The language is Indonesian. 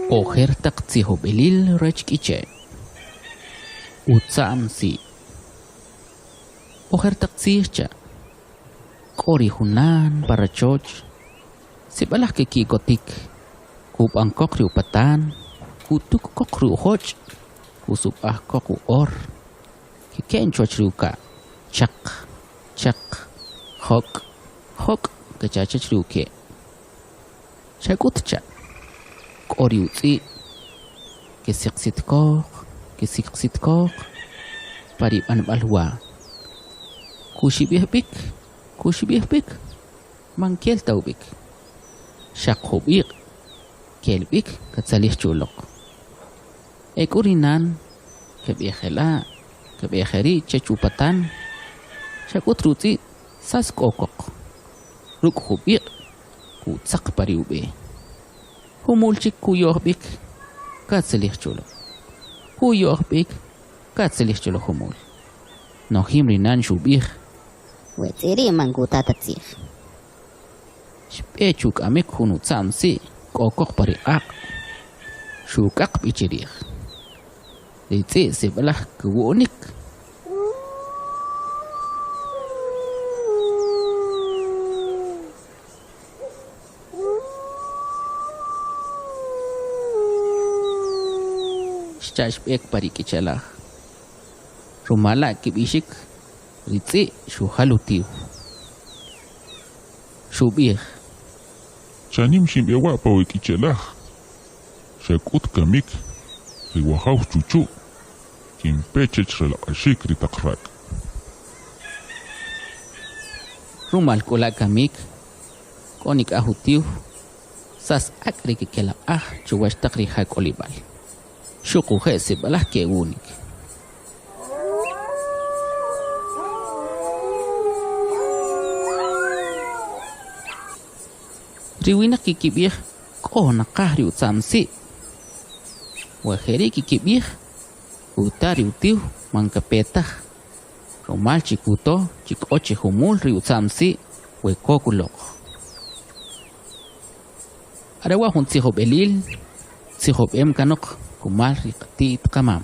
Ohertak belil 11K'iche. Utza'm si. Ohertak cha. Kori hunan para choch. Sibalah kikotik. Kup angkok riu patan. Kutuk kok riu hoch. Kusup kok or. Kiken choch riu ka. Chak. Chak. Hok. Hok. Kecaca riu ke. Syakut cha. Kori utsi. Kesiksit kok. Paripan balwa. Kushibih bik. Mangkel tau bik. Syak hubik. Kel bik katsalih chulok. Ekurinan. Kebiehela. Kebieheri cecupatan. Syakut ruti sas kokok. Ruk hubik. Kutsak pariube. Humulcik kuyoh bik. Katsalih chulok. Kuyoh bik. Katsalih chulok humul. Nohim rinan shubih. Wetiri mangguta tatsir. Shpechuk amek hunu Utza'm si. Kokok pari ak. Shukak bichirir. Ditsi sebelah kewunik. Shpek pari kicalah. Rumala kibishik. Ritsi shuhalutiu. Shubir. Chanim shim ewa pa wekichelah. Shakut kamik. Riwahaw chuchu. Kimpechech relakashik ritakrak. Rumal kola kamik. Konik ahutiu. Sas akri kikela chuwash takri hak olibal. Shukuhe sebalah ke unik. Riwina kikibih ko nakah Utza'm si. Waheri kikibih utari utiu mangkapetah. Romal chikuto chikoche humul Utza'm si wekokulok. Arawa hun tsihob elil tsihob kanok kumal rikati kamam.